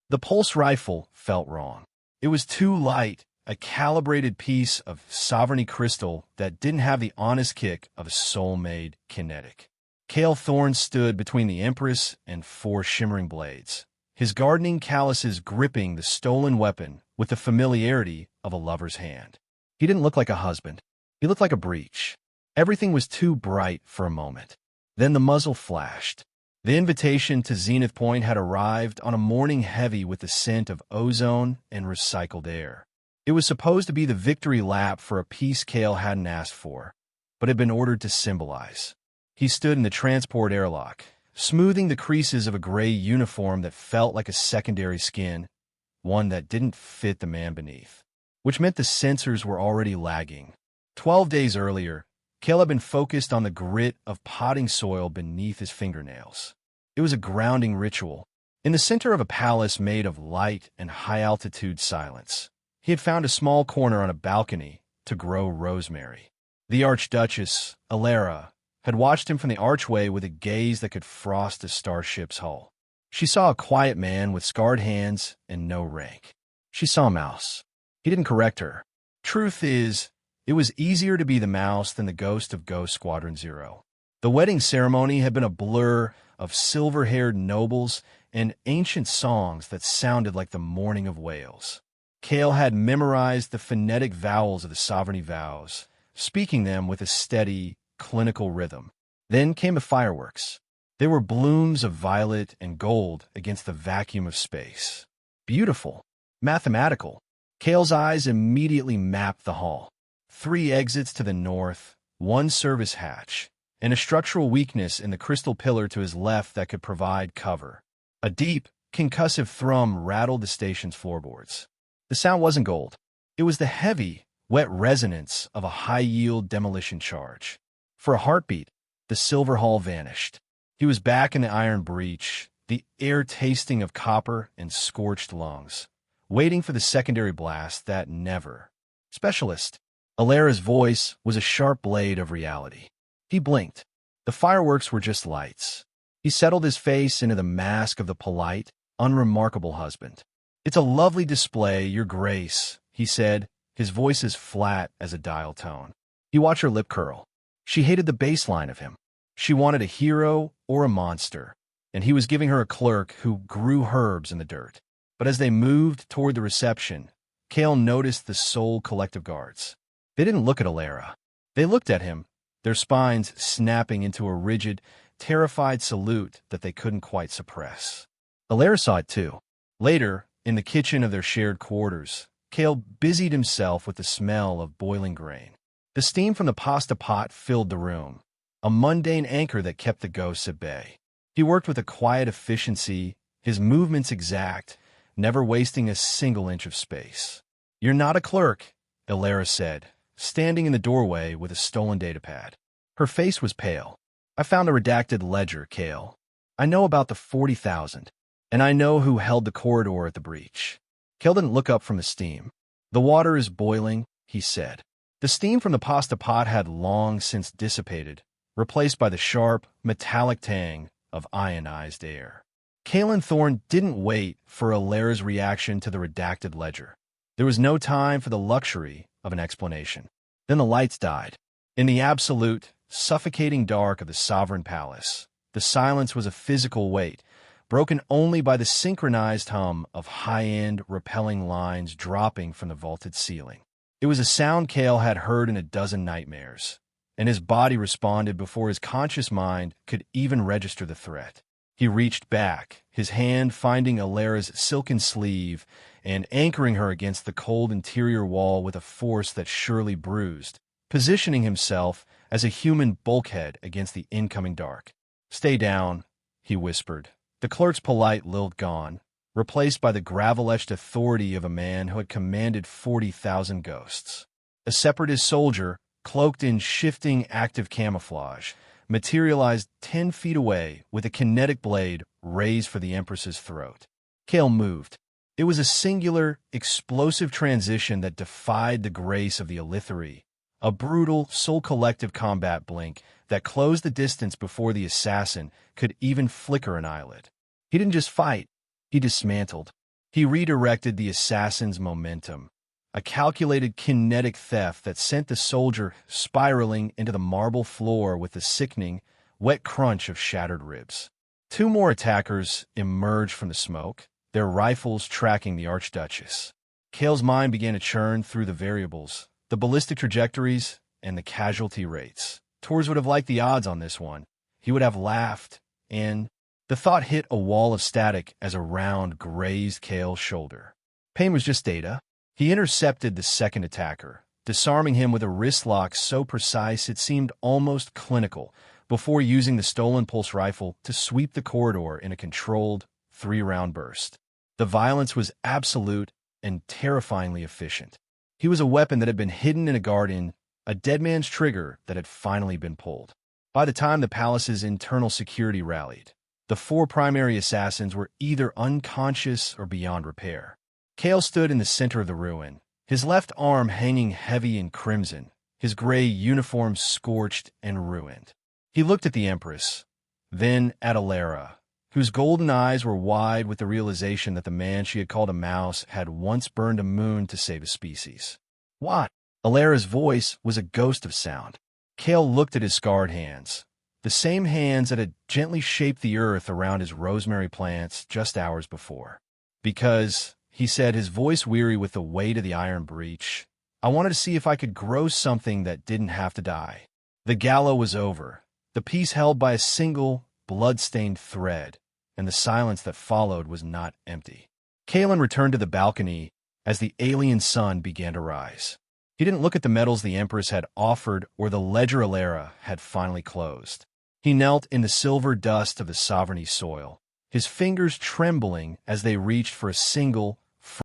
The pulse rifle felt wrong. It was too light, a calibrated piece of sovereignty crystal that didn't have the honest kick of a soul-made kinetic. Cale Thorne stood between the Empress and 4 shimmering blades, his gardening calluses gripping the stolen weapon with the familiarity of a lover's hand. He didn't look like a husband. He looked like a breach. Everything was too bright for a moment. Then the muzzle flashed. The invitation to Zenith Point had arrived on a morning heavy with the scent of ozone and recycled air. It was supposed to be the victory lap for a peace Cale hadn't asked for, but had been ordered to symbolize. He stood in the transport airlock, smoothing the creases of a gray uniform that felt like a secondary skin, one that didn't fit the man beneath, which meant the sensors were already lagging. 12 days earlier, Cale had been focused on the grit of potting soil beneath his fingernails. It was a grounding ritual. In the center of a palace made of light and high-altitude silence, he had found a small corner on a balcony to grow rosemary. The Archduchess, Alara, had watched him from the archway with a gaze that could frost a starship's hull. She saw a quiet man with scarred hands and no rank. She saw a mouse. He didn't correct her. Truth is, it was easier to be the mouse than the ghost of Ghost Squadron Zero. The wedding ceremony had been a blur of silver-haired nobles and ancient songs that sounded like the mourning of whales. Cale had memorized the phonetic vowels of the sovereignty vows, speaking them with a steady, clinical rhythm. Then came the fireworks. They were blooms of violet and gold against the vacuum of space. Beautiful. Mathematical. Cale's eyes immediately mapped the hall. 3 exits to the north, 1 service hatch, and a structural weakness in the crystal pillar to his left that could provide cover. A deep, concussive thrum rattled the station's floorboards. The sound wasn't gold. It was the heavy, wet resonance of a high-yield demolition charge. For a heartbeat, the silver hull vanished. He was back in the iron breach, the air tasting of copper and scorched lungs, waiting for the secondary blast that never. Specialist. Alara's voice was a sharp blade of reality. He blinked. The fireworks were just lights. He settled his face into the mask of the polite, unremarkable husband. "It's a lovely display, Your Grace," he said, his voice as flat as a dial tone. He watched her lip curl. She hated the baseline of him. She wanted a hero or a monster, and he was giving her a clerk who grew herbs in the dirt. But as they moved toward the reception, Cale noticed the Soul Collective Guards. They didn't look at Alara. They looked at him, their spines snapping into a rigid, terrified salute that they couldn't quite suppress. Alara saw it too. Later, in the kitchen of their shared quarters, Cale busied himself with the smell of boiling grain. The steam from the pasta pot filled the room, a mundane anchor that kept the ghosts at bay. He worked with a quiet efficiency, his movements exact, never wasting a single inch of space. "You're not a clerk," Alara said, standing in the doorway with a stolen datapad. Her face was pale. "I found a redacted ledger, Cale. I know about the 40,000, and I know who held the corridor at the breach." Cale didn't look up from the steam. "The water is boiling," he said. The steam from the pasta pot had long since dissipated, replaced by the sharp, metallic tang of ionized air. Cale Thorne didn't wait for Alara's reaction to the redacted ledger. There was no time for the luxury of an explanation. Then the lights died. In the absolute, suffocating dark of the sovereign palace, the silence was a physical weight, broken only by the synchronized hum of high-end, repelling lines dropping from the vaulted ceiling. It was a sound Cale had heard in a dozen nightmares, and his body responded before his conscious mind could even register the threat. He reached back, his hand finding Alara's silken sleeve and anchoring her against the cold interior wall with a force that surely bruised, positioning himself as a human bulkhead against the incoming dark. "Stay down," he whispered, the clerk's polite lilt gone, replaced by the gravel-etched authority of a man who had commanded 40,000 ghosts. A separatist soldier, cloaked in shifting active camouflage, materialized 10 feet away with a kinetic blade raised for the Empress's throat. Cale moved. It was a singular, explosive transition that defied the grace of the Elitheri, a brutal, soul-collective combat blink that closed the distance before the assassin could even flicker an eyelid. He didn't just fight, he dismantled. He redirected the assassin's momentum, a calculated kinetic theft that sent the soldier spiraling into the marble floor with the sickening, wet crunch of shattered ribs. Two more attackers emerged from the smoke, their rifles tracking the Archduchess. Cale's mind began to churn through the variables, the ballistic trajectories, and the casualty rates. Tors would have liked the odds on this one. He would have laughed, and the thought hit a wall of static as a round grazed Cale's shoulder. Pain was just data. He intercepted the second attacker, disarming him with a wrist lock so precise it seemed almost clinical, before using the stolen pulse rifle to sweep the corridor in a controlled, 3-round burst. The violence was absolute and terrifyingly efficient. He was a weapon that had been hidden in a garden, a dead man's trigger that had finally been pulled. By the time the palace's internal security rallied, the 4 primary assassins were either unconscious or beyond repair. Cale stood in the center of the ruin, his left arm hanging heavy and crimson, his gray uniform scorched and ruined. He looked at the Empress, then at Alara, whose golden eyes were wide with the realization that the man she had called a mouse had once burned a moon to save a species. What? Alara's voice was a ghost of sound. Cale looked at his scarred hands, the same hands that had gently shaped the earth around his rosemary plants just hours before. Because, he said, his voice weary with the weight of the iron breach, I wanted to see if I could grow something that didn't have to die. The gala was over, the peace held by a single, blood-stained thread, and the silence that followed was not empty. Kalen returned to the balcony as the alien sun began to rise. He didn't look at the medals the Empress had offered or the ledger Alara had finally closed. He knelt in the silver dust of the sovereignty soil, his fingers trembling as they reached for a single,